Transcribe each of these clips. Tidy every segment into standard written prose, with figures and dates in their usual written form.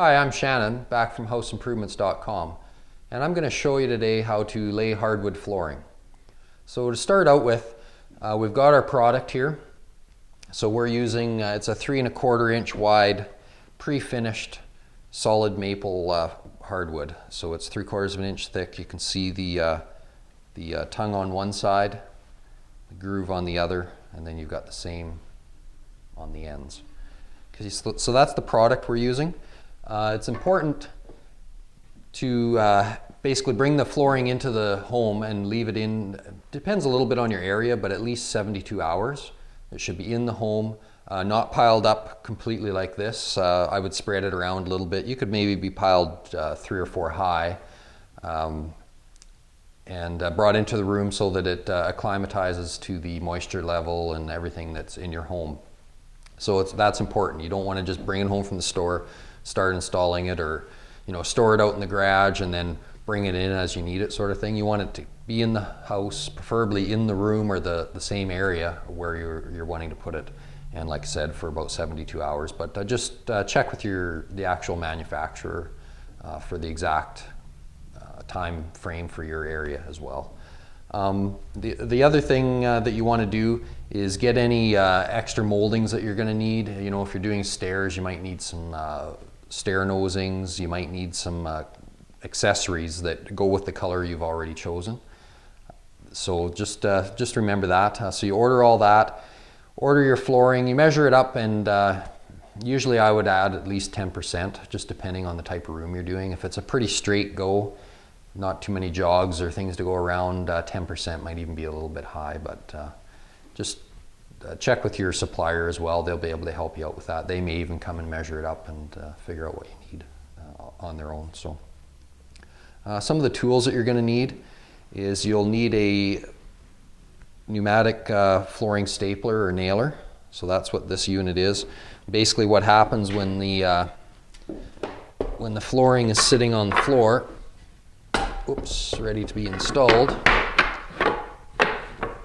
Hi, I'm Shannon, back from houseimprovements.com, and I'm going to show you today how to lay hardwood flooring. So to start out with, we've got our product here. So we're using, it's a 3¼ inch wide, pre-finished solid maple hardwood. So it's 3/4 of an inch thick. You can see the tongue on one side, the groove on the other, and then you've got the same on the ends. So that's the product we're using. It's important to basically bring the flooring into the home and leave it in, depends a little bit on your area, but at least 72 hours. It should be in the home, not piled up completely like this. I would spread it around a little bit. You could maybe be piled 3 or 4 high and brought into the room so that it acclimatizes to the moisture level and everything that's in your home. So that's important. You don't want to just bring it home from the store, start installing it, or store it out in the garage and then bring it in as you need it, sort of thing. You want it to be in the house, preferably in the room or the same area where you're wanting to put it. And like I said, for about 72 hours. But just check with the actual manufacturer for the exact time frame for your area as well. The other thing that you want to do is get any extra moldings that you're going to need. If you're doing stairs, you might need some stair nosings. You might need some accessories that go with the color you've already chosen. So just remember that. So you order all that, order your flooring, you measure it up, and usually I would add at least 10%, just depending on the type of room you're doing. If it's a pretty straight go, not too many jogs or things to go around, 10% might even be a little bit high, but just check with your supplier as well. They'll be able to help you out with that. They may even come and measure it up and figure out what you need on their own. So some of the tools that you're going to need is you'll need a pneumatic flooring stapler or nailer. So that's what this unit is. Basically what happens when the flooring is sitting on the floor, ready to be installed,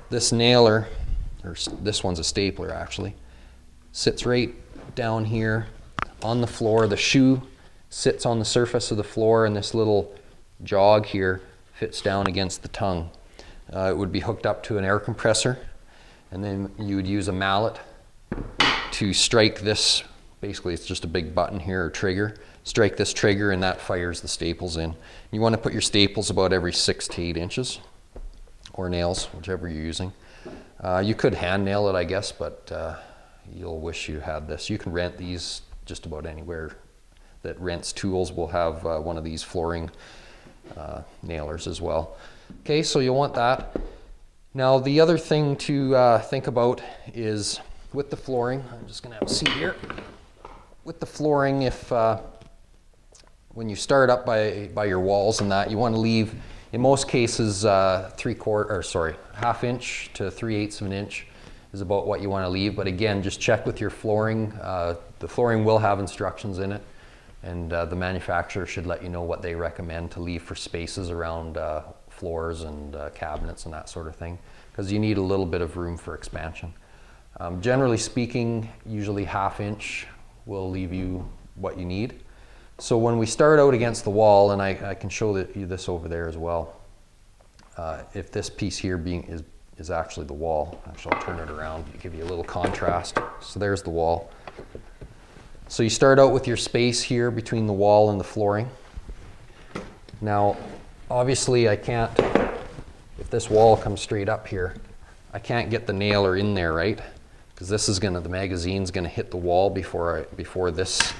this nailer, or this one's a stapler actually, sits right down here on the floor. The shoe sits on the surface of the floor, and this little jog here fits down against the tongue. It would be hooked up to an air compressor, and then you would use a mallet to strike this. Basically it's just a big button here, or trigger. Strike this trigger and that fires the staples in. You want to put your staples about every 6 to 8 inches, or nails, whichever you're using. You could hand nail it, I guess, but you'll wish you had this. You can rent these just about anywhere that rents tools will have one of these flooring nailers as well. Okay, so you'll want that. Now the other thing to think about is with the flooring, I'm just going to have a seat here. With the flooring, if when you start up by your walls and that, you want to leave, in most cases, ½ inch to 3/8 of an inch is about what you want to leave. But again, just check with your flooring. The flooring will have instructions in it, and the manufacturer should let you know what they recommend to leave for spaces around floors and cabinets and that sort of thing, because you need a little bit of room for expansion. Generally speaking, usually ½ inch will leave you what you need. So when we start out against the wall, and I can show you this over there as well, if this piece here is actually the wall. Actually, I'll turn it around to give you a little contrast. So there's the wall. So you start out with your space here between the wall and the flooring. Now, obviously I can't, if this wall comes straight up here, I can't get the nailer in there, right? Because the magazine's gonna hit the wall before this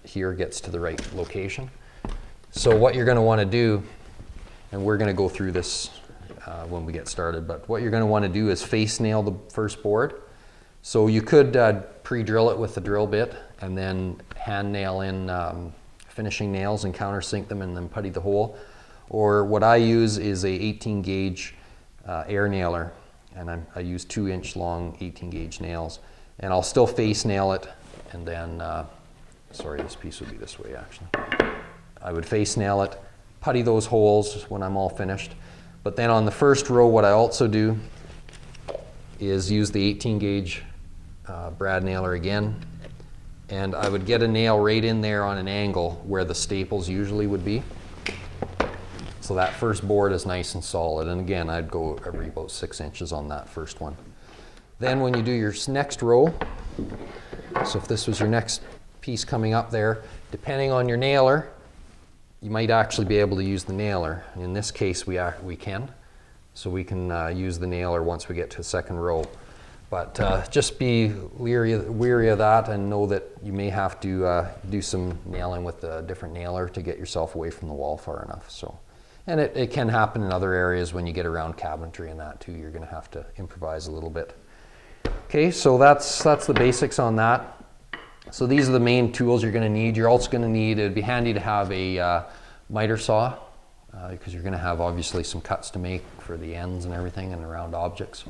here gets to the right location. So what you're going to want to do, and we're going to go through this when we get started, but what you're going to want to do is face nail the first board. So you could pre-drill it with the drill bit and then hand nail in finishing nails and countersink them and then putty the hole. Or what I use is a 18 gauge air nailer, and I use 2 inch long 18 gauge nails, and I'll still face nail it, and then sorry, this piece would be this way actually. I would face nail it, putty those holes when I'm all finished. But then on the first row, what I also do is use the 18 gauge brad nailer again, and I would get a nail right in there on an angle where the staples usually would be. So that first board is nice and solid. And again, I'd go every about 6 inches on that first one. Then when you do your next row, so if this was your next piece coming up there, depending on your nailer, you might actually be able to use the nailer. In this case, we can. So we can use the nailer once we get to the second row. But just be weary of that and know that you may have to do some nailing with a different nailer to get yourself away from the wall far enough. So, and it can happen in other areas when you get around cabinetry and that too. You're going to have to improvise a little bit. Okay, so that's the basics on that. So these are the main tools you're going to need. You're also going to need, it'd be handy to have a miter saw because you're going to have obviously some cuts to make for the ends and everything and around objects.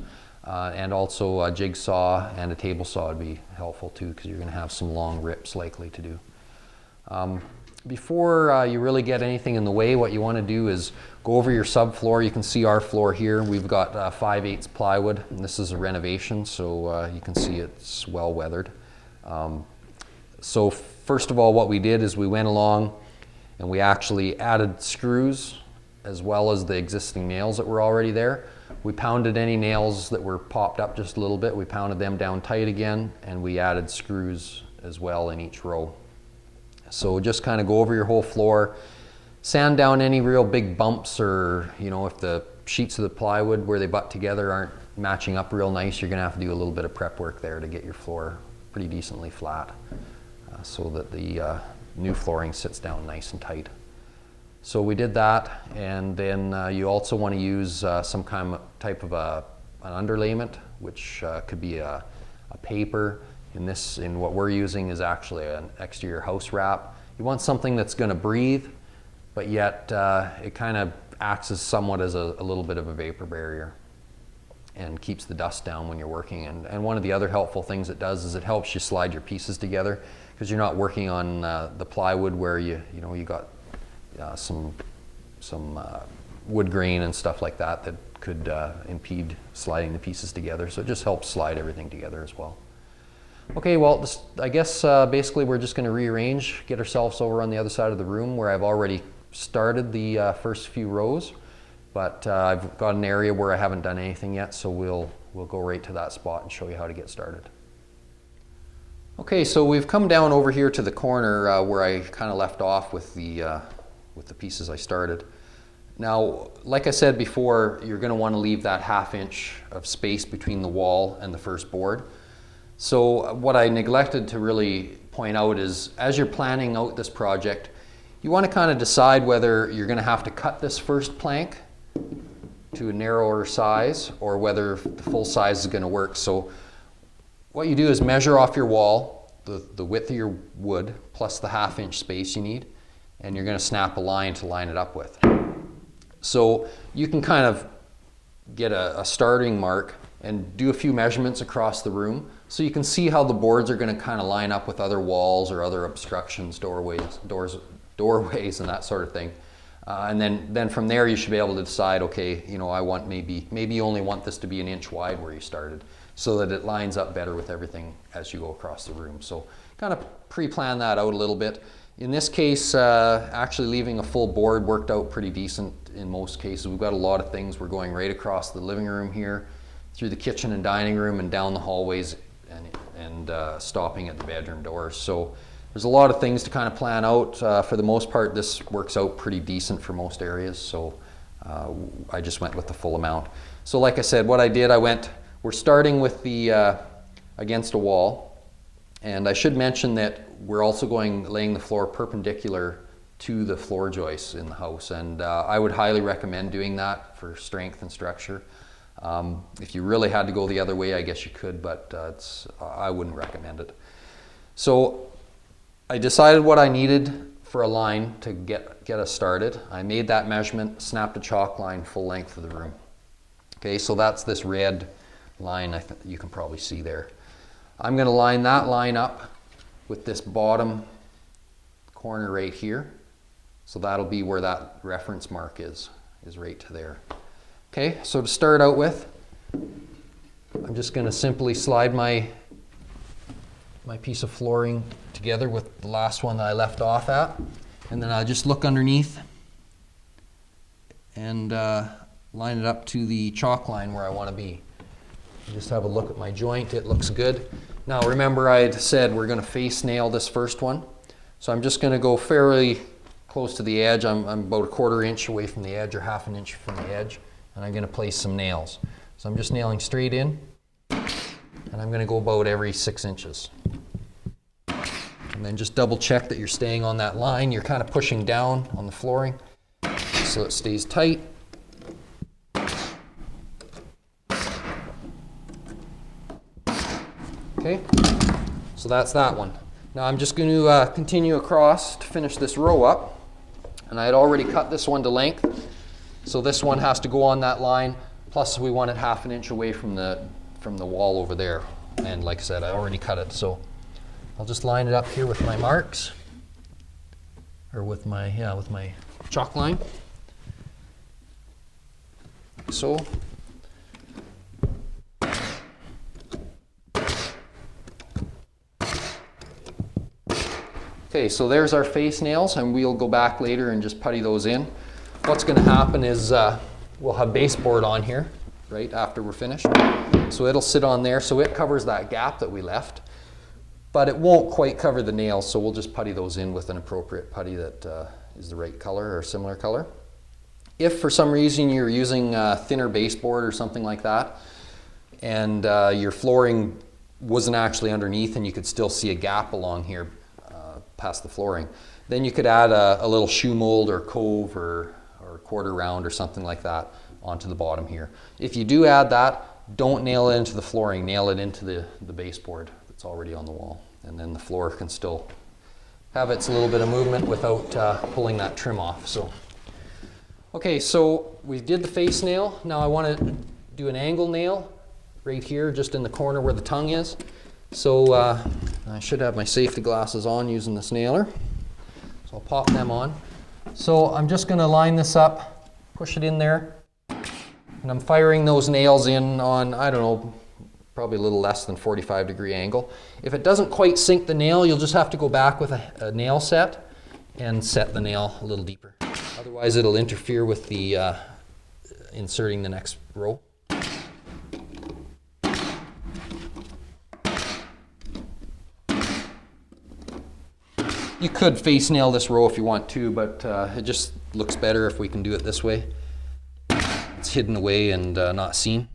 And also a jigsaw and a table saw would be helpful too because you're going to have some long rips likely to do. Before you really get anything in the way, what you want to do is go over your subfloor. You can see our floor here. We've got 5/8 plywood, and this is a renovation, so you can see it's well weathered. So first of all, what we did is we went along and we actually added screws as well as the existing nails that were already there. We pounded any nails that were popped up just a little bit. We pounded them down tight again, and we added screws as well in each row. So just kind of go over your whole floor, sand down any real big bumps, or if the sheets of the plywood where they butt together aren't matching up real nice, you're going to have to do a little bit of prep work there to get your floor pretty decently flat so that the new flooring sits down nice and tight. So we did that, and then you also want to use some type of an underlayment, which could be a paper. In what we're using is actually an exterior house wrap. You want something that's going to breathe, but yet it kind of acts as somewhat as a little bit of a vapor barrier and keeps the dust down when you're working. And one of the other helpful things it does is it helps you slide your pieces together because you're not working on the plywood where you got some wood grain and stuff like that could impede sliding the pieces together. So it just helps slide everything together as well. Okay, well, I guess basically we're just going to rearrange, get ourselves over on the other side of the room where I've already started the first few rows, but I've got an area where I haven't done anything yet, so we'll go right to that spot and show you how to get started. Okay, so we've come down over here to the corner where I kind of left off with the pieces I started. Now, like I said before, you're going to want to leave that 1/2 inch of space between the wall and the first board. So what I neglected to really point out is as you're planning out this project, you want to kind of decide whether you're going to have to cut this first plank to a narrower size or whether the full size is going to work. So what you do is measure off your wall, the width of your wood plus the 1/2 inch space you need, and you're going to snap a line to line it up with. So you can kind of get a starting mark and do a few measurements across the room so you can see how the boards are going to kind of line up with other walls or other obstructions, doorways and that sort of thing. And then from there you should be able to decide, okay, I want maybe you only want this to be 1 inch wide where you started so that it lines up better with everything as you go across the room. So kind of pre-plan that out a little bit. In this case, actually leaving a full board worked out pretty decent in most cases. We've got a lot of things. We're going right across the living room here, through the kitchen and dining room and down the hallways and stopping at the bedroom doors. So there's a lot of things to kind of plan out. For the most part, this works out pretty decent for most areas. So I just went with the full amount. So like I said, what I did, we're starting with the against a wall. And I should mention that we're also laying the floor perpendicular to the floor joists in the house. And I would highly recommend doing that for strength and structure. If you really had to go the other way, I guess you could, but I wouldn't recommend it. So I decided what I needed for a line to get us started. I made that measurement, snapped a chalk line full length of the room. Okay, so that's this red line you can probably see there. I'm going to line that line up with this bottom corner right here. So that'll be where that reference mark is right to there. Okay, so to start out with, I'm just going to simply slide my my piece of flooring together with the last one that I left off at. And then I just look underneath and line it up to the chalk line where I want to be. Just have a look at my joint. It looks good. Now remember, I had said we're going to face nail this first one. So I'm just going to go fairly close to the edge. I'm about 1/4 inch away from the edge, or 1/2 inch from the edge. And I'm going to place some nails. So I'm just nailing straight in. And I'm going to go about every 6 inches. And then just double check that you're staying on that line. You're kind of pushing down on the flooring so it stays tight. Okay, so that's that one. Now I'm just going to continue across to finish this row up. And I had already cut this one to length. So this one has to go on that line. Plus we want it 1/2 inch away from the wall over there. And like I said, I already cut it. So I'll just line it up here with my marks. Or with my chalk line. So. Okay, so there's our face nails, and we'll go back later and just putty those in. What's going to happen is we'll have baseboard on here right after we're finished. So it'll sit on there, so it covers that gap that we left, but it won't quite cover the nails, so we'll just putty those in with an appropriate putty that is the right color or similar color. If for some reason you're using thinner baseboard or something like that, and your flooring wasn't actually underneath and you could still see a gap along here past the flooring, then you could add a little shoe mold or cove or 1/4 round or something like that onto the bottom here. If you do add that, don't nail it into the flooring, nail it into the baseboard that's already on the wall, and then the floor can still have its little bit of movement without pulling that trim off. So, okay, so we did the face nail. Now I want to do an angle nail right here, just in the corner where the tongue is. So I should have my safety glasses on using this nailer. So I'll pop them on. So I'm just going to line this up, push it in there, and I'm firing those nails in on, I don't know, probably a little less than 45-degree angle. If it doesn't quite sink the nail, you'll just have to go back with a nail set and set the nail a little deeper. Otherwise it'll interfere with the inserting the next row. You could face nail this row if you want to, but it just looks better if we can do it this way. It's hidden away and not seen.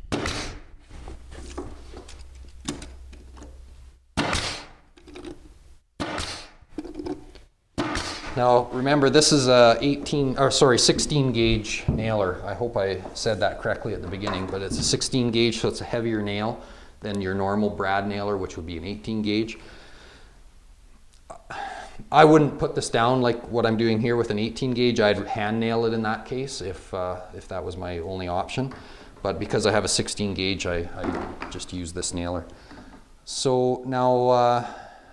Now remember, this is a 16 gauge nailer. I hope I said that correctly at the beginning, but it's a 16 gauge, so it's a heavier nail than your normal brad nailer, which would be an 18 gauge. I wouldn't put this down like what I'm doing here with an 18 gauge. I'd hand nail it in that case if that was my only option. But because I have a 16 gauge, I just use this nailer. So now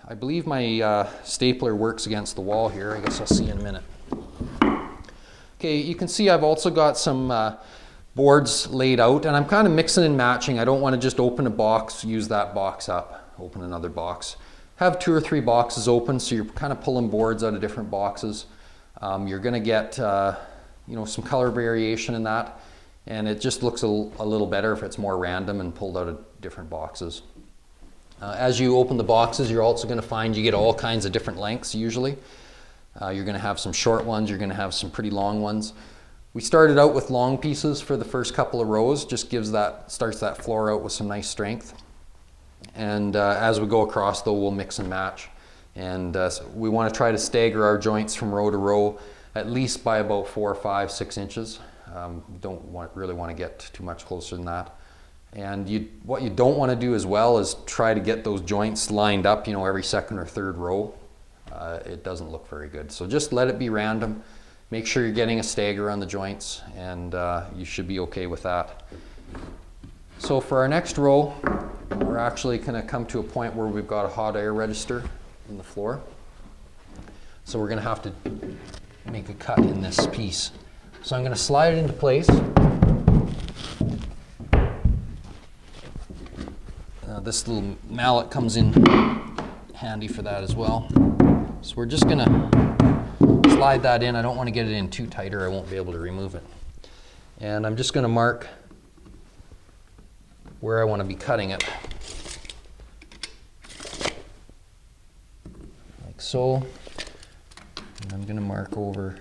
I believe my stapler works against the wall here. I guess I'll see in a minute. Okay, you can see I've also got some boards laid out, and I'm kind of mixing and matching. I don't want to just open a box, use that box up, open another box. Have 2 or 3 boxes open, so you're kind of pulling boards out of different boxes. You're going to get some color variation in that, and it just looks a little better if it's more random and pulled out of different boxes. As you open the boxes, you're also going to find you get all kinds of different lengths usually. You're going to have some short ones, you're going to have some pretty long ones. We started out with long pieces for the first couple of rows, just starts that floor out with some nice strength. And as we go across, though, we'll mix and match. And we want to try to stagger our joints from row to row at least by about 4, 5, 6 inches. Don't really want to get too much closer than that. And what you don't want to do as well is try to get those joints lined up, every second or third row. It doesn't look very good. So just let it be random. Make sure you're getting a stagger on the joints, and you should be okay with that. So for our next row, we're actually going to come to a point where we've got a hot air register in the floor. So we're going to have to make a cut in this piece. So I'm going to slide it into place. This little mallet comes in handy for that as well. So we're just gonna slide that in. I don't want to get it in too tight or I won't be able to remove it. And I'm just gonna mark where I want to be cutting it. Like so. And I'm gonna mark over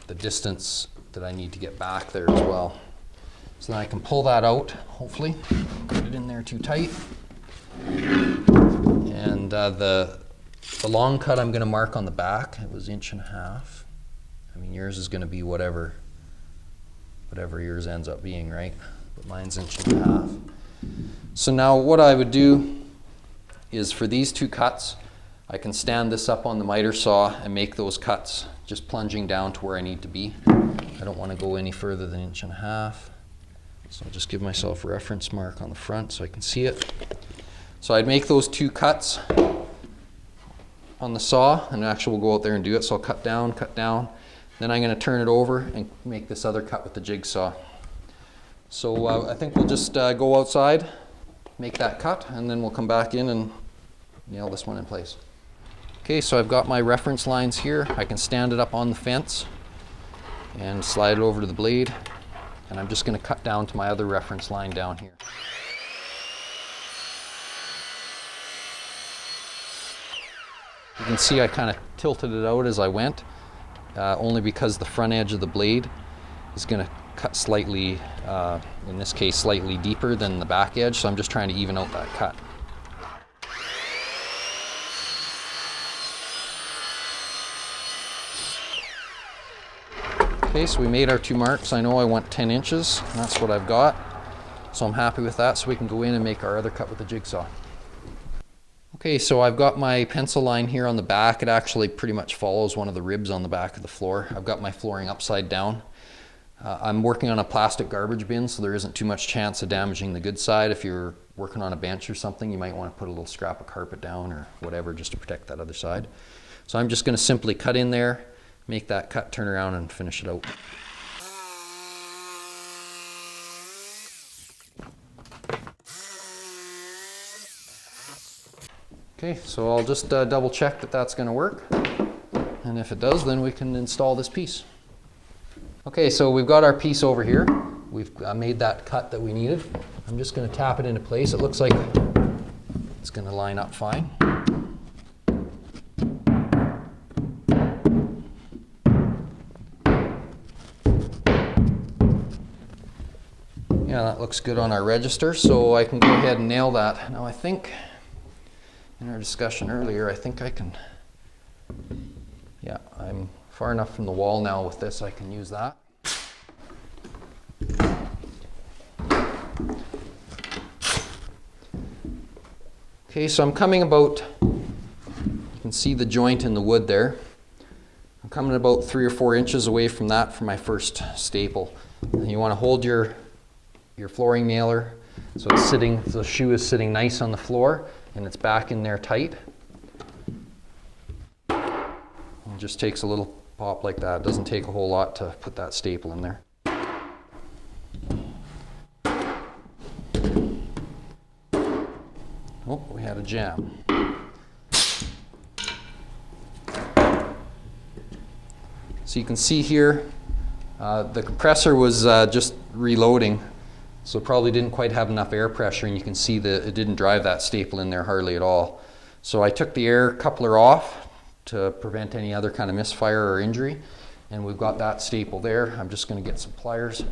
the distance that I need to get back there as well. So then I can pull that out, hopefully. Put it in there too tight. And the long cut I'm going to mark on the back. It was 1.5 inches. I mean, yours is going to be whatever yours ends up being, right? But mine's 1.5 inches. So now what I would do is for these 2 cuts, I can stand this up on the miter saw and make those cuts just plunging down to where I need to be. I don't want to go any further than 1.5 inches. So I'll just give myself a reference mark on the front so I can see it. So I'd make those 2 cuts on the saw, and actually we'll go out there and do it. So I'll cut down. Then I'm going to turn it over and make this other cut with the jigsaw. So I think we'll just go outside, make that cut, and then we'll come back in and nail this one in place. Okay, so I've got my reference lines here. I can stand it up on the fence and slide it over to the blade. And I'm just going to cut down to my other reference line down here. You can see I kind of tilted it out as I went, only because the front edge of the blade is going to cut slightly, in this case, slightly deeper than the back edge, so I'm just trying to even out that cut. Okay, so we made our 2 marks. I know I want 10 inches, and that's what I've got. So I'm happy with that, so we can go in and make our other cut with the jigsaw. Okay, so I've got my pencil line here on the back. It actually pretty much follows one of the ribs on the back of the floor. I've got my flooring upside down. I'm working on a plastic garbage bin, so there isn't too much chance of damaging the good side. If you're working on a bench or something, you might want to put a little scrap of carpet down or whatever just to protect that other side. So I'm just going to simply cut in there, make that cut, turn around and finish it out. Okay, so I'll just double check that that's going to work. And if it does, then we can install this piece. Okay, so we've got our piece over here. We've made that cut that we needed. I'm just going to tap it into place. It looks like it's going to line up fine. Yeah, that looks good on our register, so I can go ahead and nail that. Now I think, in our discussion earlier, I think I can, yeah, I'm far enough from the wall now with this, I can use that. Okay, so I'm coming about, you can see the joint in the wood there. I'm coming about 3 or 4 inches away from that for my first staple. And you want to hold your flooring nailer so it's sitting, the shoe is sitting nice on the floor and it's back in there tight. It just takes a little pop like that. It doesn't take a whole lot to put that staple in there. Oh, we had a jam. So you can see here, the compressor was just reloading, so it probably didn't quite have enough air pressure, and you can see that it didn't drive that staple in there hardly at all. So I took the air coupler off to prevent any other kind of misfire or injury, and we've got that staple there. I'm just going to get some pliers.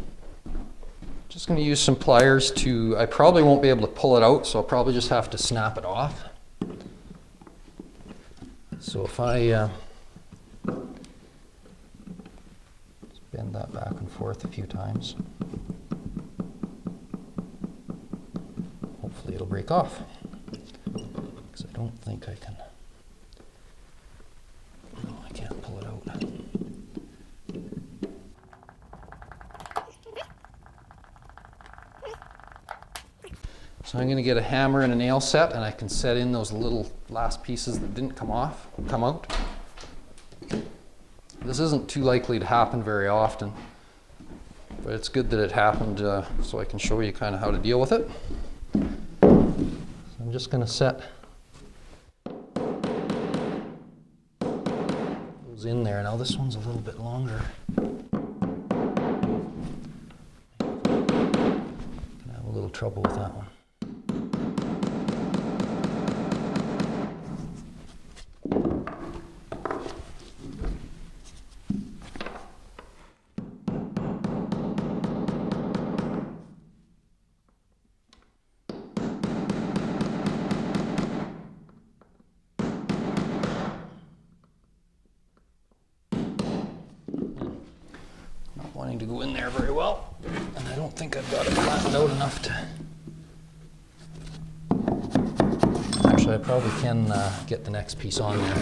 Just going to use some pliers to, I probably won't be able to pull it out, so I'll probably just have to snap it off. So if I bend that back and forth a few times, hopefully it'll break off, because I don't think I can. No, I can't pull it out. So I'm going to get a hammer and a nail set, and I can set in those little last pieces that didn't come out. This isn't too likely to happen very often, but it's good that it happened so I can show you kind of how to deal with it. So I'm just going to set Goes in there. Now this one's a little bit longer. Gonna have a little trouble with that one. Wanting to go in there very well, and I don't think I've got it flattened out enough to. Actually, I probably can get the next piece on there.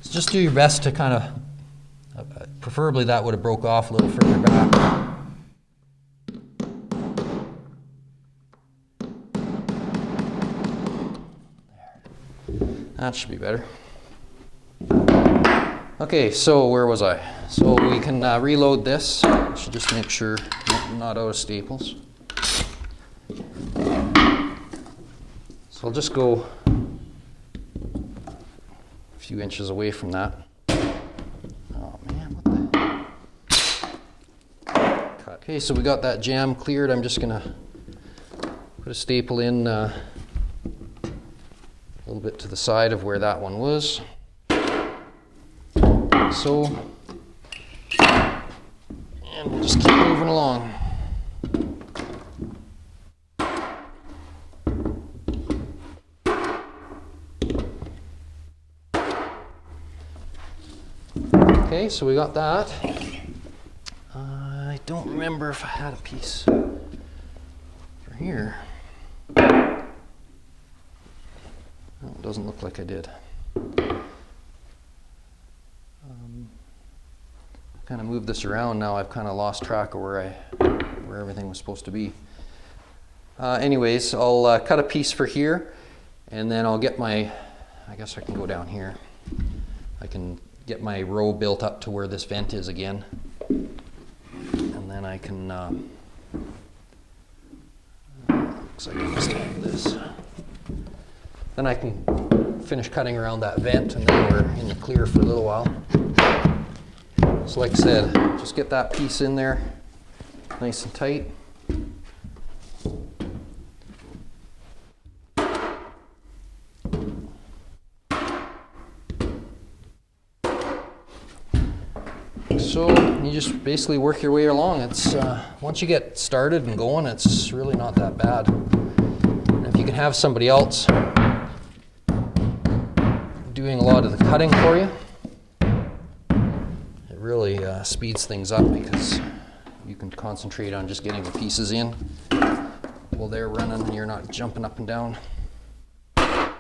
So just do your best to kind of, preferably that would have broke off a little further back. There. That should be better. Okay, so where was I? So we can reload this. I should just make sure I'm not out of staples. So I'll just go a few inches away from that. Oh man, what the? Cut. Okay, so we got that jam cleared. I'm just gonna put a staple in a little bit to the side of where that one was. So, and we'll just keep moving along. Okay, so we got that. I don't remember if I had a piece for here. No, it doesn't look like I did. Kind of moved this around now. I've kind of lost track of where everything was supposed to be. Anyways, I'll cut a piece for here, and then I'll get my, I guess I can go down here. I can get my row built up to where this vent is again, and then I can, looks like I must have this. Then I can finish cutting around that vent, and then we're in the clear for a little while. So like I said, just get that piece in there nice and tight. So you just basically work your way along. It's once you get started and going, it's really not that bad. And if you can have somebody else doing a lot of the cutting for you, really speeds things up because you can concentrate on just getting the pieces in while they're running and you're not jumping up and down. I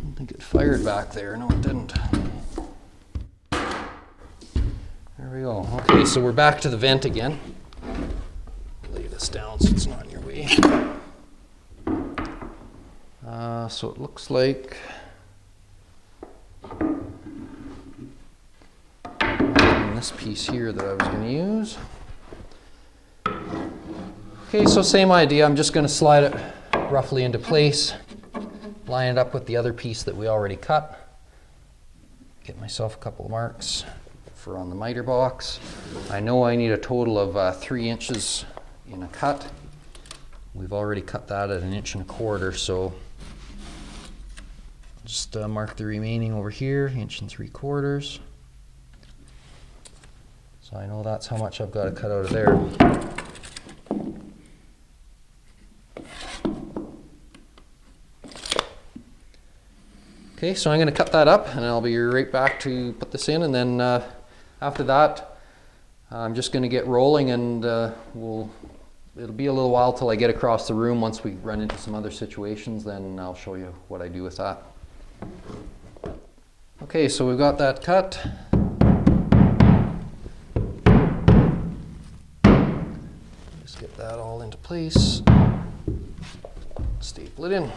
don't think it fired back there. No, it didn't. There we go. Okay, so we're back to the vent again. Lay this down so it's not in your way. So it looks like this piece here that I was going to use. Okay, so same idea. I'm just going to slide it roughly into place, line it up with the other piece that we already cut. Get myself a couple of marks for on the miter box. I know I need a total of 3 inches in a cut. We've already cut that at 1 1/4 inches, so just mark the remaining over here, 1 3/4 inches. So I know that's how much I've got to cut out of there. Okay, so I'm going to cut that up and I'll be right back to put this in, and then after that I'm just going to get rolling, and it'll be a little while till I get across the room. Once we run into some other situations, then I'll show you what I do with that. Okay, so we've got that cut. Just get that all into place. Staple it in.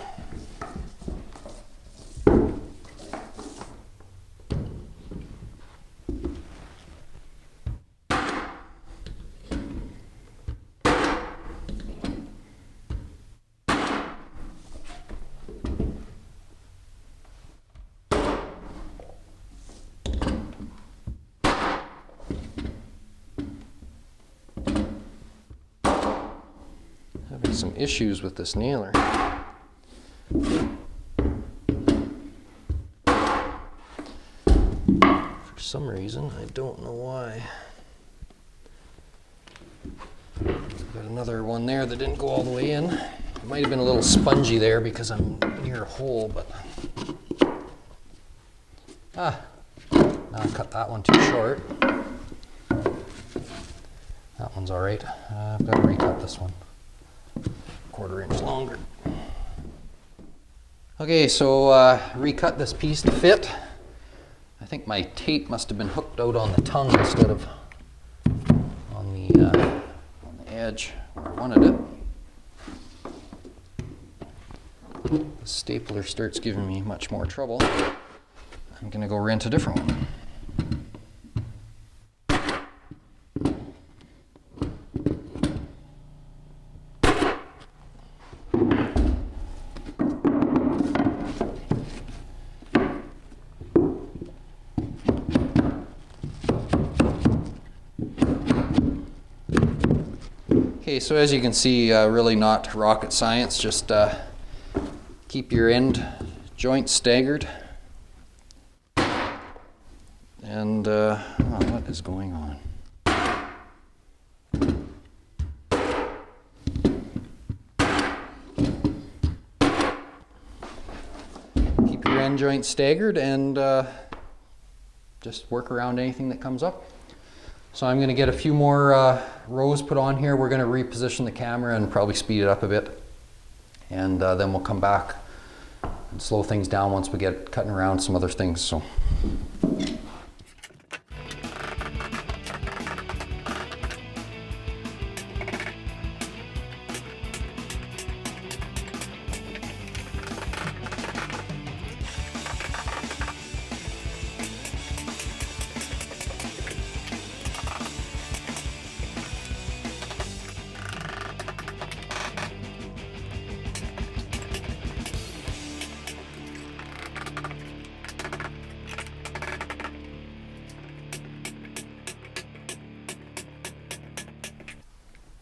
some issues with this nailer. For some reason, I don't know why. Got another one there that didn't go all the way in. It might have been a little spongy there because I'm near a hole, but now I cut that one too short. That one's all right. I've got to recut this one. 1/4 inch longer. Okay, so recut this piece to fit. I think my tape must have been hooked out on the tongue instead of on the edge where I wanted it. The stapler starts giving me much more trouble. I'm going to go rent a different one. Okay, so as you can see, really not rocket science, just keep your end joint staggered. And what is going on? Keep your end joint staggered and just work around anything that comes up. So I'm going to get a few more rows put on here. We're going to reposition the camera and probably speed it up a bit. And then we'll come back and slow things down once we get cutting around some other things. So.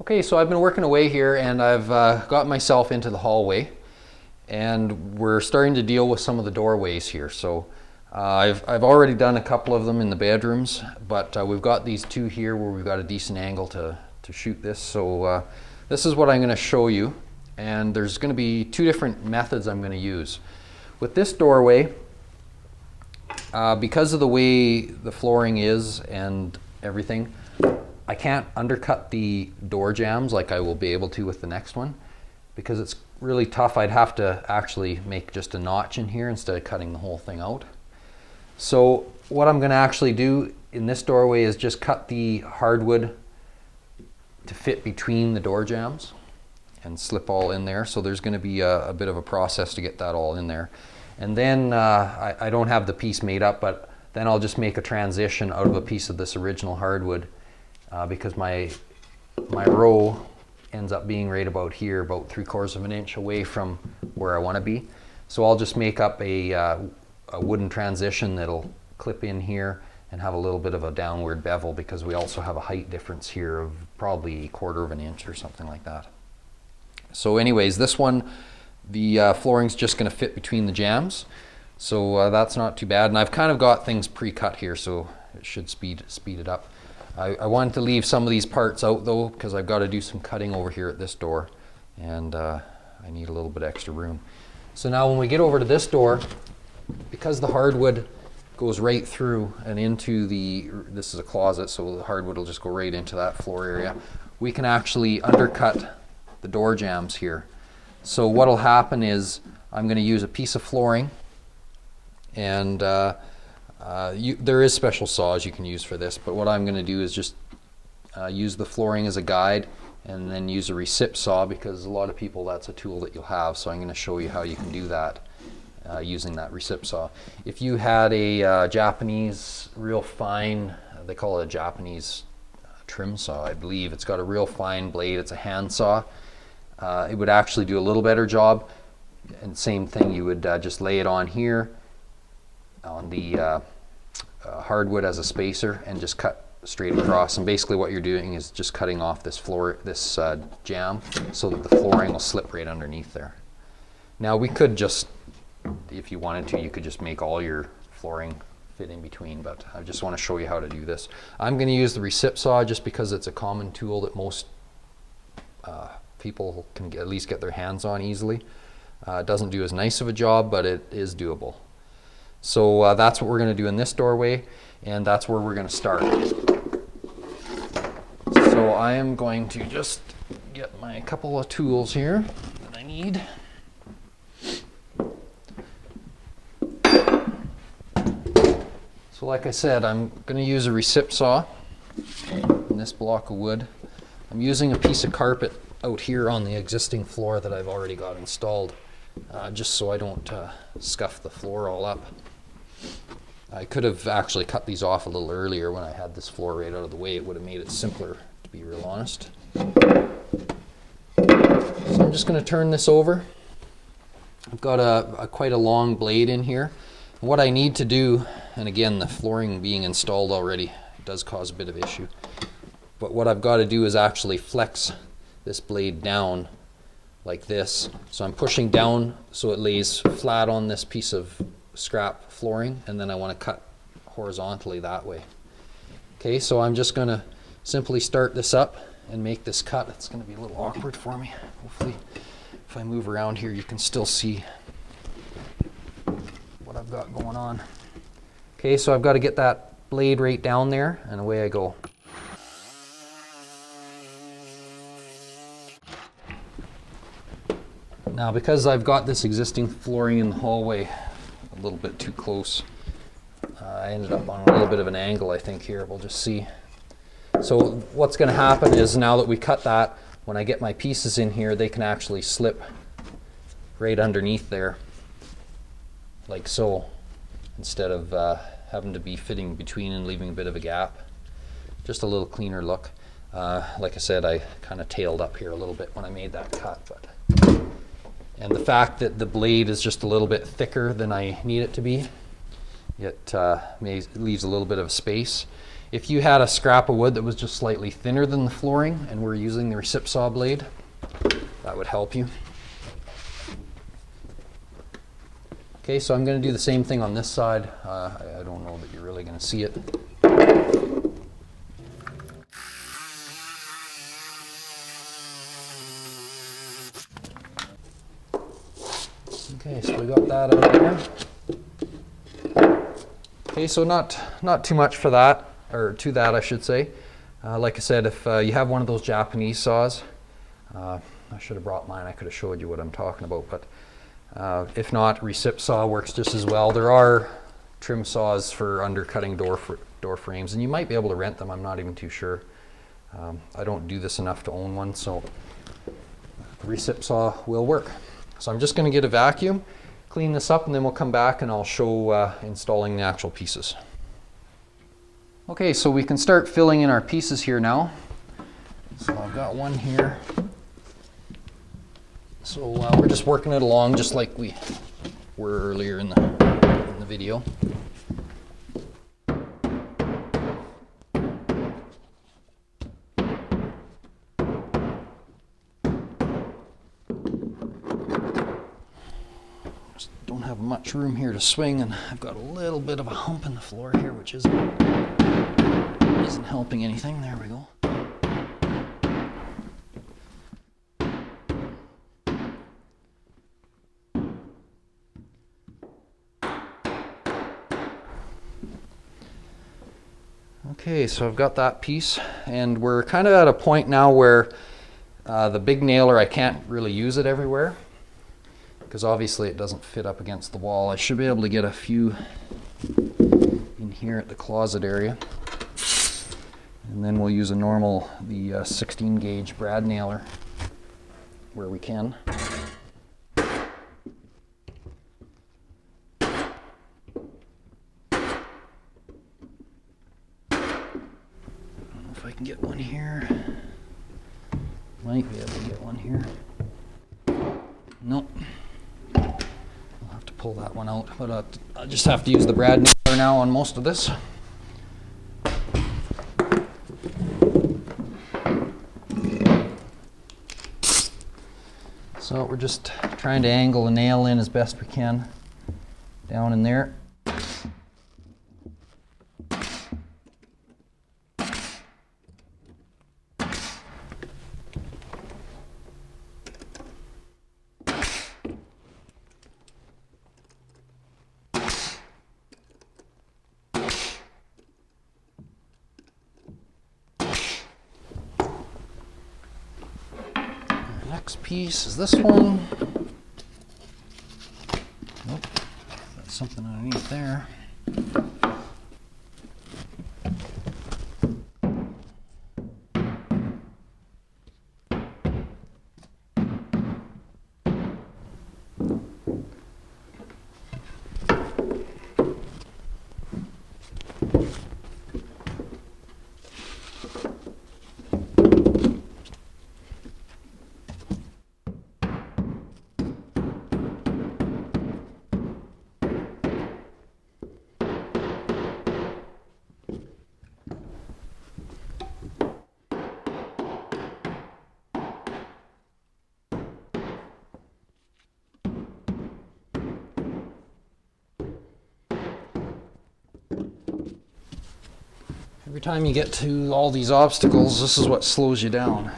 Okay, so I've been working away here and I've got myself into the hallway and we're starting to deal with some of the doorways here. So I've already done a couple of them in the bedrooms, but we've got these two here where we've got a decent angle to shoot this. So this is what I'm going to show you, and there's going to be two different methods I'm going to use. With this doorway, because of the way the flooring is and everything, I can't undercut the door jambs like I will be able to with the next one because it's really tough. I'd have to actually make just a notch in here instead of cutting the whole thing out. So what I'm going to actually do in this doorway is just cut the hardwood to fit between the door jambs and slip all in there. So there's going to be a bit of a process to get that all in there. And then I don't have the piece made up, but then I'll just make a transition out of a piece of this original hardwood because my row ends up being right about here, about 3/4 of an inch away from where I want to be. So I'll just make up a wooden transition that'll clip in here and have a little bit of a downward bevel because we also have a height difference here of probably 1/4 of an inch or something like that. So anyways, this one, the flooring's just going to fit between the jambs. So that's not too bad. And I've kind of got things pre-cut here, so it should speed it up. I wanted to leave some of these parts out though, because I've got to do some cutting over here at this door, and I need a little bit extra room. So now when we get over to this door, because the hardwood goes right through and into this is a closet, so the hardwood will just go right into that floor area, we can actually undercut the door jambs here. So what will happen is I'm going to use a piece of flooring, and there is special saws you can use for this, but what I'm going to do is just use the flooring as a guide and then use a recip saw, because a lot of people, that's a tool that you'll have. So I'm going to show you how you can do that using that recip saw. If you had a Japanese real fine, they call it a Japanese trim saw, I believe. It's got a real fine blade, it's a hand saw. It would actually do a little better job. And same thing, you would just lay it on here on the hardwood as a spacer and just cut straight across, and basically what you're doing is just cutting off this jamb so that the flooring will slip right underneath there. Now we could just, if you wanted to, you could just make all your flooring fit in between, but I just want to show you how to do this. I'm going to use the recip saw just because it's a common tool that most people can at least get their hands on easily. It doesn't do as nice of a job, but it is doable. So that's what we're going to do in this doorway, and that's where we're going to start. So I am going to just get my couple of tools here that I need. So like I said, I'm going to use a recip saw in this block of wood. I'm using a piece of carpet out here on the existing floor that I've already got installed, just so I don't scuff the floor all up. I could have actually cut these off a little earlier when I had this floor right out of the way. It would have made it simpler, to be real honest. So I'm just going to turn this over. I've got quite a long blade in here. What I need to do, and again, the flooring being installed already does cause a bit of issue, but what I've got to do is actually flex this blade down like this. So I'm pushing down so it lays flat on this piece of scrap flooring, and then I want to cut horizontally that way. Okay, so I'm just going to simply start this up and make this cut. It's going to be a little awkward for me. Hopefully if I move around here you can still see what I've got going on. Okay, so I've got to get that blade right down there, and away I go. Now because I've got this existing flooring in the hallway a little bit too close, I ended up on a little bit of an angle, I think, here. We'll just see. So what's going to happen is, now that we cut that, when I get my pieces in here, they can actually slip right underneath there, like so, instead of having to be fitting between and leaving a bit of a gap. Just a little cleaner look. Like I said, I kind of tailed up here a little bit when I made that cut, but and the fact that the blade is just a little bit thicker than I need it to be, it leaves a little bit of space. If you had a scrap of wood that was just slightly thinner than the flooring and we're using the recip saw blade, that would help you. Okay, so I'm going to do the same thing on this side. I don't know that you're really going to see it. Okay, so we got that out there. Okay, so not too much for that, or to that I should say. Like I said, if you have one of those Japanese saws, I should have brought mine. I could have showed you what I'm talking about, but if not, recip saw works just as well. There are trim saws for undercutting door frames, and you might be able to rent them. I'm not even too sure. I don't do this enough to own one, so the recip saw will work. So I'm just going to get a vacuum, clean this up, and then we'll come back and I'll show installing the actual pieces. Okay, so we can start filling in our pieces here now. So I've got one here. So we're just working it along just like we were earlier in the video. Just don't have much room here to swing, and I've got a little bit of a hump in the floor here, which isn't helping anything. There we go. Okay, so I've got that piece, and we're kind of at a point now where the big nailer, I can't really use it everywhere because obviously it doesn't fit up against the wall. I should be able to get a few in here at the closet area, and then we'll use the 16 gauge brad nailer where we can. If I can get one here, might be able to get one here. Nope, I'll have to pull that one out, but I'll just have to use the brad nailer now on most of this. So we're just trying to angle a nail in as best we can down in there. Next piece is this one. Nope, that's something underneath there. Every time you get to all these obstacles, this is what slows you down.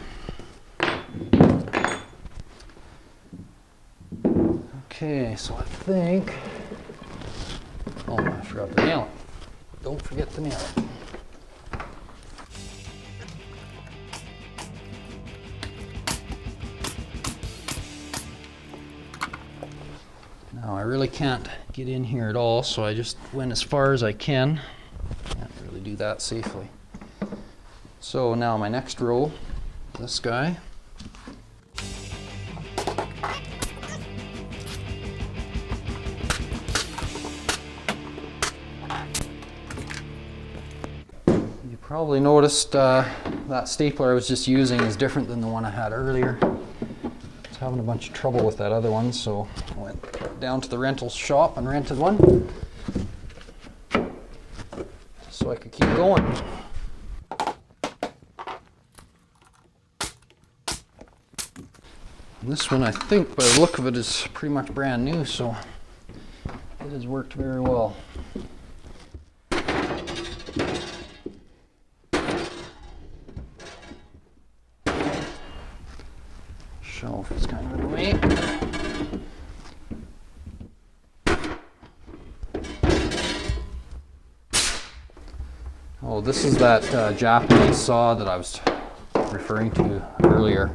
Okay, so I think, oh, I forgot to nail it. Don't forget to nail it. Now I really can't get in here at all, so I just went as far as I can. Can't really do that safely. So now my next row, this guy. You probably noticed that stapler I was just using is different than the one I had earlier. I was having a bunch of trouble with that other one, so I went down to the rental shop and rented one so I could keep going. And this one, I think, by the look of it, is pretty much brand new, so it has worked very well. Shelf is kind of in the way. Oh, this is that Japanese saw that I was referring to earlier.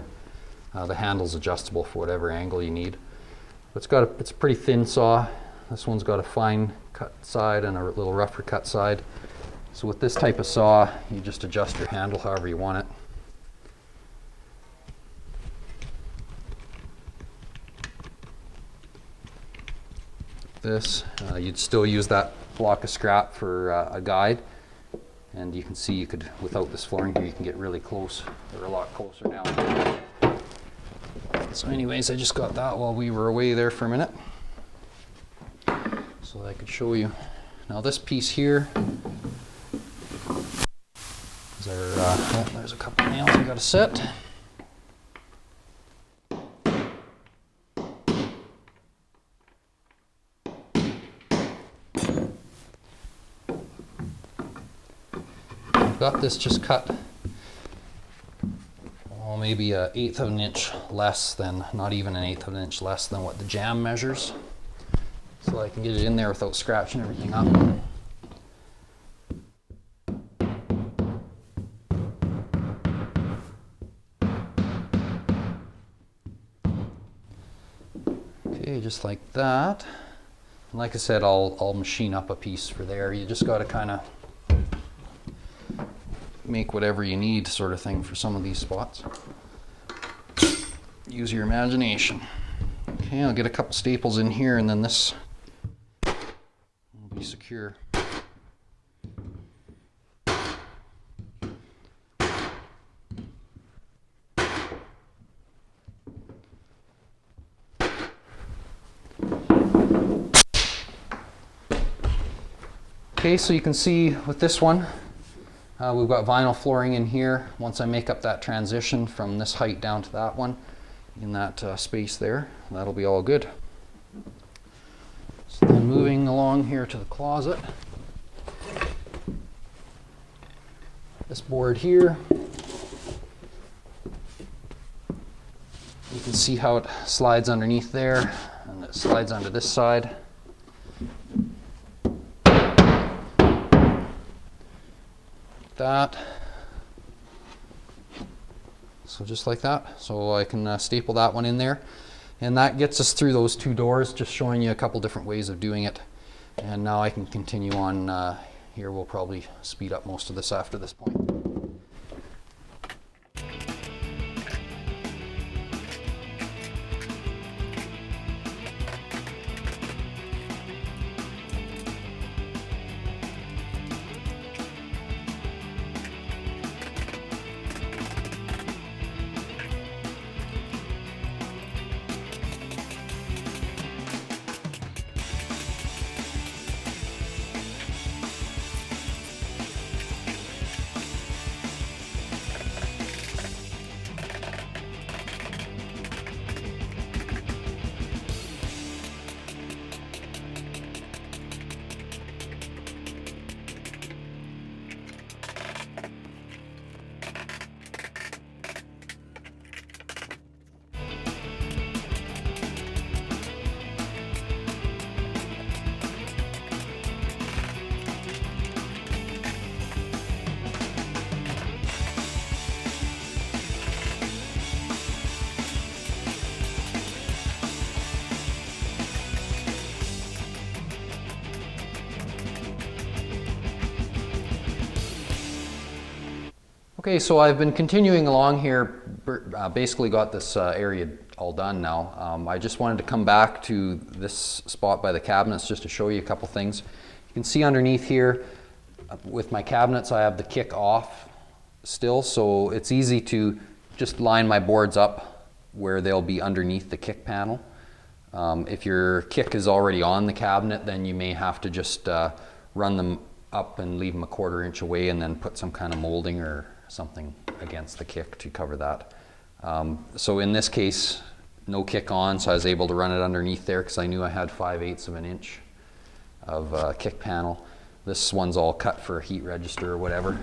The handle's adjustable for whatever angle you need. It's a pretty thin saw. This one's got a fine cut side and a little rougher cut side. So with this type of saw, you just adjust your handle however you want it. This, you'd still use that block of scrap for a guide, and you can see you could, without this flooring here, you can get really close, or a lot closer now. So anyways, I just got that while we were away there for a minute, so that I could show you. Now this piece here is our, there's a couple of nails we got to set. Got this just cut, well, maybe 1/8 of an inch less than, not even 1/8 of an inch less than what the jam measures, so I can get it in there without scratching everything up. Okay, just like that. And like I said, I'll machine up a piece for there. You just got to kind of make whatever you need, sort of thing, for some of these spots. Use your imagination. Okay, I'll get a couple staples in here, and then this will be secure. Okay, so you can see with this one, we've got vinyl flooring in here. Once I make up that transition from this height down to that one, in that space there. That'll be all good. So then moving along here to the closet. This board here, you can see how it slides underneath there, and it slides onto this side. That. So just like that. So I can staple that one in there. And that gets us through those two doors, just showing you a couple different ways of doing it. And now I can continue on here. We'll probably speed up most of this after this point. Okay, so I've been continuing along here, basically got this area all done now. I just wanted to come back to this spot by the cabinets just to show you a couple things. You can see underneath here, with my cabinets, I have the kick off still, so it's easy to just line my boards up where they'll be underneath the kick panel. If your kick is already on the cabinet, then you may have to just run them up and leave them a 1/4 inch away and then put some kind of molding or something against the kick to cover that. So in this case, no kick on, so I was able to run it underneath there because I knew I had 5/8 of an inch of kick panel. This one's all cut for a heat register or whatever.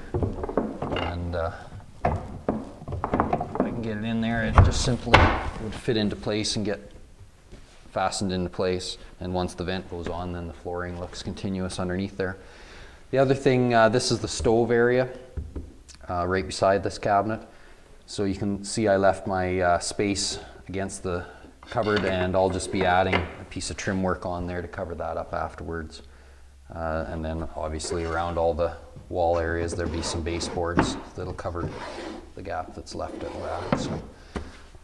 And if I can get it in there, it just simply would fit into place and get fastened into place. And once the vent goes on, then the flooring looks continuous underneath there. The other thing, this is the stove area. Right beside this cabinet. So you can see I left my space against the cupboard, and I'll just be adding a piece of trim work on there to cover that up afterwards. And then obviously around all the wall areas there'll be some baseboards that'll cover the gap that's left at the back.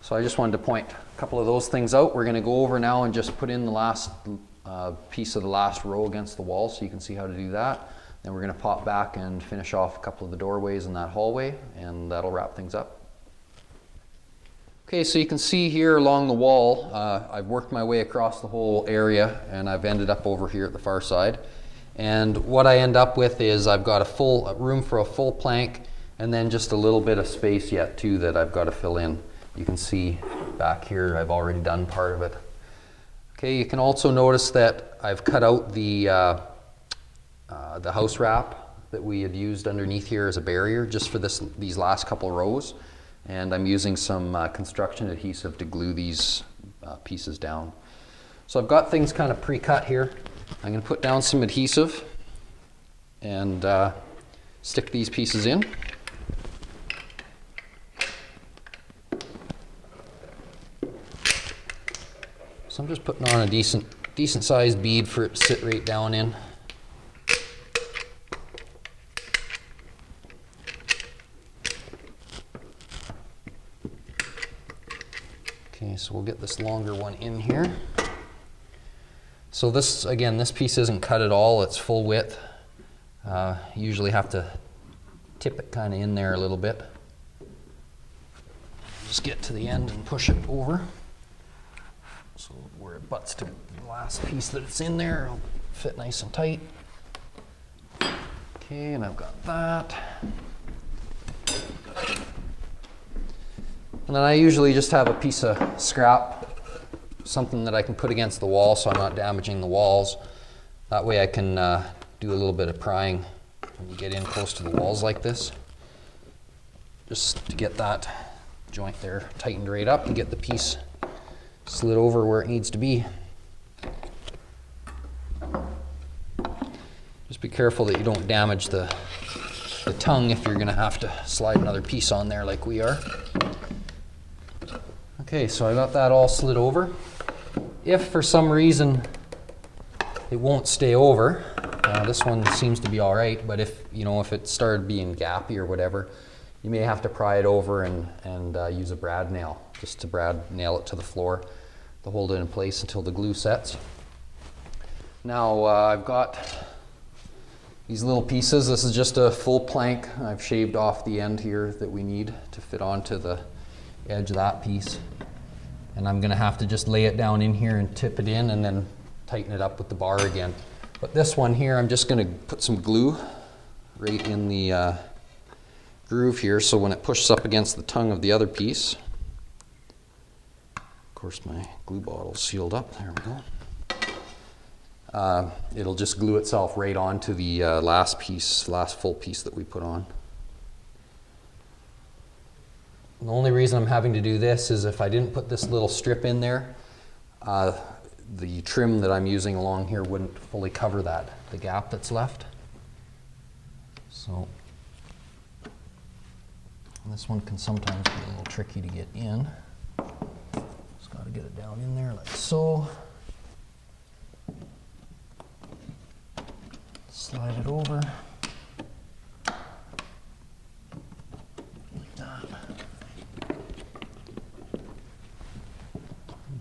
So I just wanted to point a couple of those things out. We're going to go over now and just put in the last piece of the last row against the wall so you can see how to do that. Then we're going to pop back and finish off a couple of the doorways in that hallway, and that'll wrap things up. Okay, so you can see here along the wall, I've worked my way across the whole area, and I've ended up over here at the far side. And what I end up with is I've got a room for a full plank, and then just a little bit of space yet too that I've got to fill in. You can see back here I've already done part of it. Okay, you can also notice that I've cut out the house wrap that we had used underneath here as a barrier just for these last couple rows, and I'm using some construction adhesive to glue these pieces down. So I've got things kind of pre-cut here. I'm going to put down some adhesive and stick these pieces in. So I'm just putting on a decent sized bead for it to sit right down in. Okay, so we'll get this longer one in here. So this, again, this piece isn't cut at all, it's full width. You usually have to tip it kind of in there a little bit. Just get to the end and push it over. So where it butts to the last piece that it's in there, it'll fit nice and tight. Okay, and I've got that. And then I usually just have a piece of scrap, something that I can put against the wall so I'm not damaging the walls. That way I can do a little bit of prying when you get in close to the walls like this, just to get that joint there tightened right up and get the piece slid over where it needs to be. Just be careful that you don't damage the tongue if you're going to have to slide another piece on there like we are. Okay, so I got that all slid over. If for some reason it won't stay over, this one seems to be all right, but if it started being gappy or whatever, you may have to pry it over and use a brad nail, just to brad nail it to the floor to hold it in place until the glue sets. Now I've got these little pieces. This is just a full plank. I've shaved off the end here that we need to fit onto the edge of that piece. And I'm gonna have to just lay it down in here and tip it in and then tighten it up with the bar again. But this one here, I'm just gonna put some glue right in the groove here, so when it pushes up against the tongue of the other piece, of course my glue bottle's sealed up, there we go. It'll just glue itself right onto the last full piece that we put on. The only reason I'm having to do this is if I didn't put this little strip in there, the trim that I'm using along here wouldn't fully cover the gap that's left. So this one can sometimes be a little tricky to get in. Just got to get it down in there like so. Slide it over. Like that.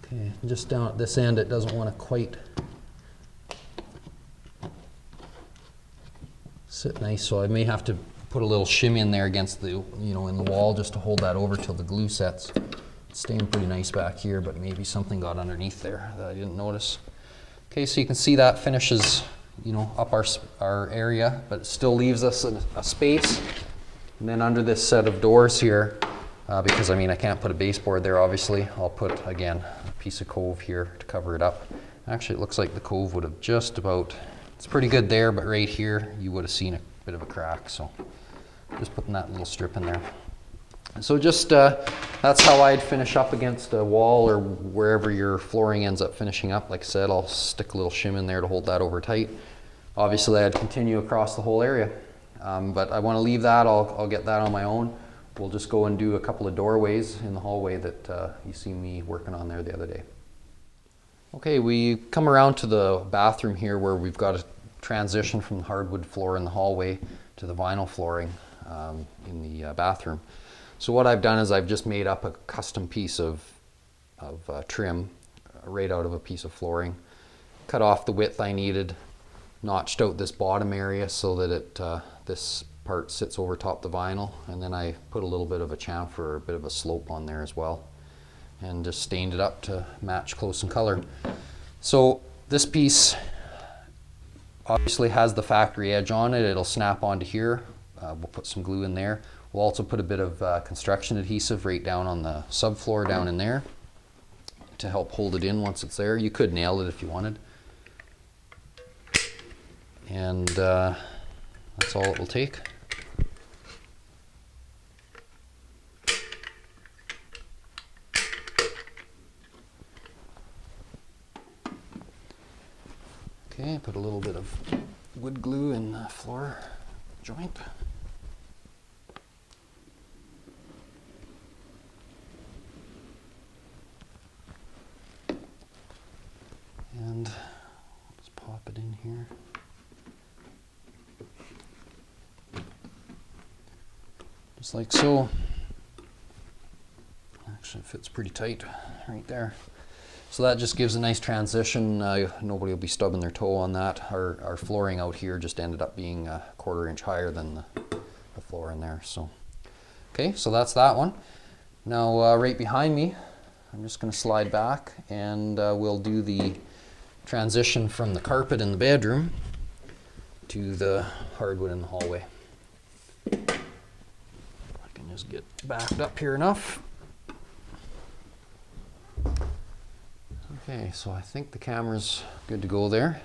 Okay, just down at this end it doesn't want to quite sit nice, so I may have to put a little shim in there against the, in the wall just to hold that over till the glue sets. It's staying pretty nice back here, but maybe something got underneath there that I didn't notice. Okay, so you can see that finishes up our area, but it still leaves us a space. And then under this set of doors here, because I can't put a baseboard there obviously, I'll put again a piece of cove here to cover it up. Actually it looks like the cove would have just about, it's pretty good there, but right here you would have seen a bit of a crack, so just putting that little strip in there. So just that's how I'd finish up against a wall or wherever your flooring ends up finishing up. Like I said, I'll stick a little shim in there to hold that over tight. Obviously I'd continue across the whole area, but I want to leave that. I'll get that on my own. We'll just go and do a couple of doorways in the hallway that you see me working on there the other day. Okay, we come around to the bathroom here where we've got a transition from the hardwood floor in the hallway to the vinyl flooring in the bathroom. So what I've done is I've just made up a custom piece of trim right out of a piece of flooring, cut off the width I needed, notched out this bottom area so that this part sits over top the vinyl, and then I put a little bit of a chamfer, a bit of a slope on there as well, and just stained it up to match close in color. So this piece obviously has the factory edge on it. It'll snap onto here. We'll put some glue in there. We'll also put a bit of construction adhesive right down on the subfloor down in there to help hold it in once it's there. You could nail it if you wanted. And that's all it will take. Okay, put a little bit of wood glue in the floor joint. And just pop it in here. Just like so. Actually it fits pretty tight right there. So that just gives a nice transition. Nobody will be stubbing their toe on that. Our flooring out here just ended up being a 1/4 inch higher than the floor in there. So, okay, so that's that one. Now right behind me, I'm just going to slide back and we'll do the transition from the carpet in the bedroom to the hardwood in the hallway. I can just get backed up here enough. Okay, so I think the camera's good to go there.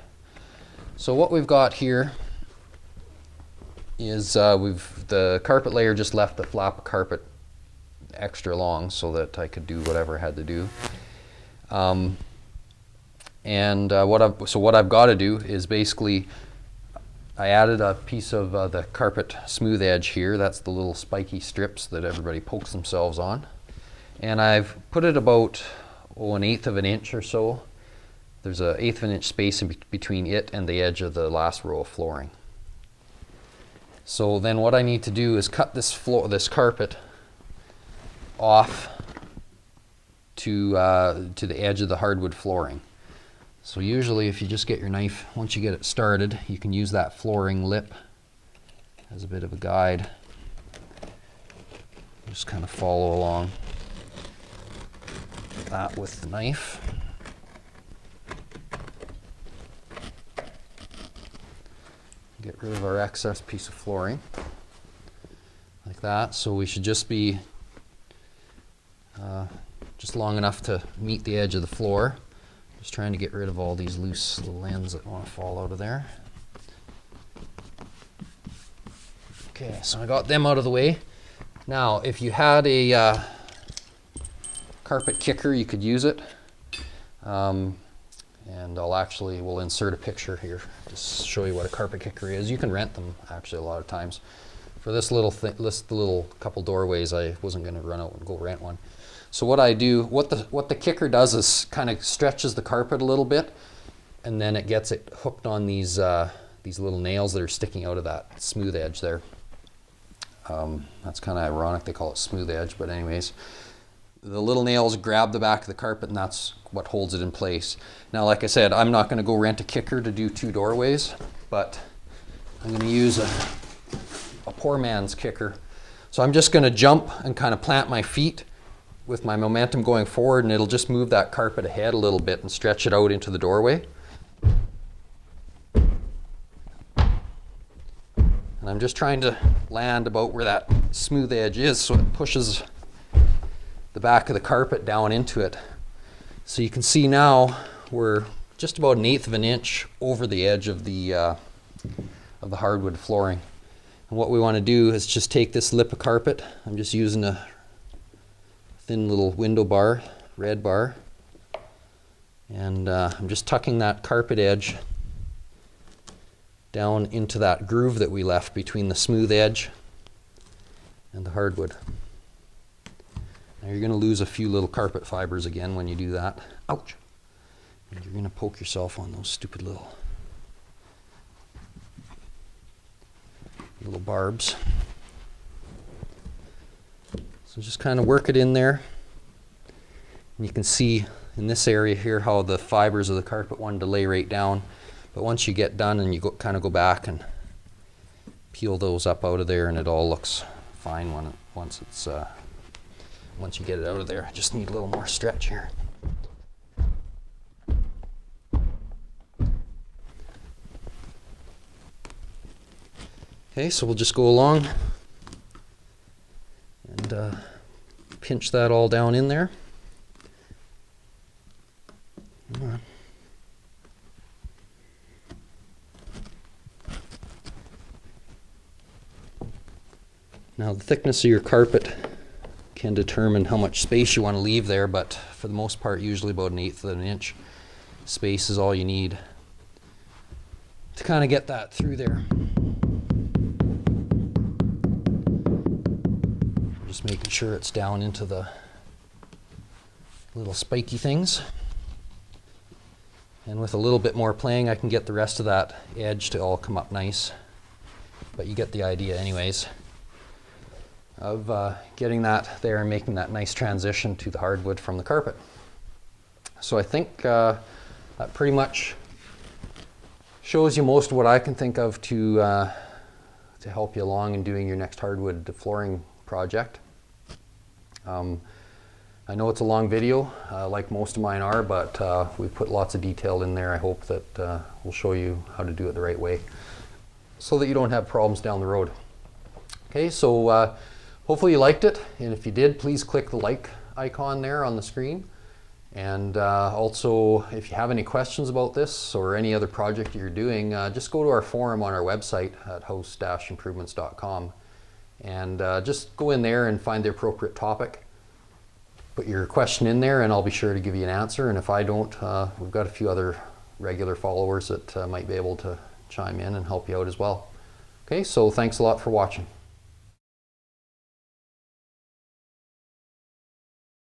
So what we've got here is the carpet layer just left the flap of carpet extra long so that I could do whatever I had to do. What I've got to do is basically I added a piece of the carpet smooth edge here. That's the little spiky strips that everybody pokes themselves on. And I've put it about 1/8 of an inch or so. There's an 1/8 of an inch space in between it and the edge of the last row of flooring. So then what I need to do is cut this carpet off to the edge of the hardwood flooring. So usually if you just get your knife, once you get it started, you can use that flooring lip as a bit of a guide. Just kind of follow along that with the knife. Get rid of our excess piece of flooring like that. So we should just be just long enough to meet the edge of the floor. Just trying to get rid of all these loose little ends that want to fall out of there. Okay, so I got them out of the way. Now, if you had a carpet kicker, you could use it. And we'll insert a picture here to show you what a carpet kicker is. You can rent them actually a lot of times. For this little couple doorways, I wasn't going to run out and go rent one. So what I do, what the kicker does is kind of stretches the carpet a little bit, and then it gets it hooked on these little nails that are sticking out of that smooth edge there. That's kind of ironic they call it smooth edge, but anyways. The little nails grab the back of the carpet, and that's what holds it in place. Now, like I said, I'm not going to go rent a kicker to do 2 doorways, but I'm going to use a poor man's kicker. So I'm just going to jump and kind of plant my feet with my momentum going forward, and it'll just move that carpet ahead a little bit and stretch it out into the doorway. And I'm just trying to land about where that smooth edge is so it pushes the back of the carpet down into it. So you can see now we're just about 1/8 of an inch over the edge of the hardwood flooring. And what we want to do is just take this lip of carpet. I'm just using a thin little window bar, red bar, and I'm just tucking that carpet edge down into that groove that we left between the smooth edge and the hardwood. Now you're going to lose a few little carpet fibers again when you do that. Ouch! And you're going to poke yourself on those stupid little barbs. So just kind of work it in there. And you can see in this area here how the fibers of the carpet wanted to lay right down. But once you get done and you kind of go back and peel those up out of there, and it all looks fine once you get it out of there. I just need a little more stretch here. Okay, so we'll just go along and pinch that all down in there. Come on. Now the thickness of your carpet can determine how much space you want to leave there, but for the most part usually about 1/8 of an inch space is all you need to kind of get that through there. Just making sure it's down into the little spiky things. And with a little bit more playing I can get the rest of that edge to all come up nice. But you get the idea anyways of getting that there and making that nice transition to the hardwood from the carpet. So I think that pretty much shows you most of what I can think of to help you along in doing your next hardwood flooring project. I know it's a long video, like most of mine are, but we put lots of detail in there. I hope that we'll show you how to do it the right way so that you don't have problems down the road. Okay, so hopefully you liked it, and if you did, please click the like icon there on the screen, And also, if you have any questions about this or any other project you're doing, just go to our forum on our website at house-improvements.com and just go in there and find the appropriate topic. Put your question in there and I'll be sure to give you an answer. And if I don't, we've got a few other regular followers that might be able to chime in and help you out as well. Okay, so thanks a lot for watching.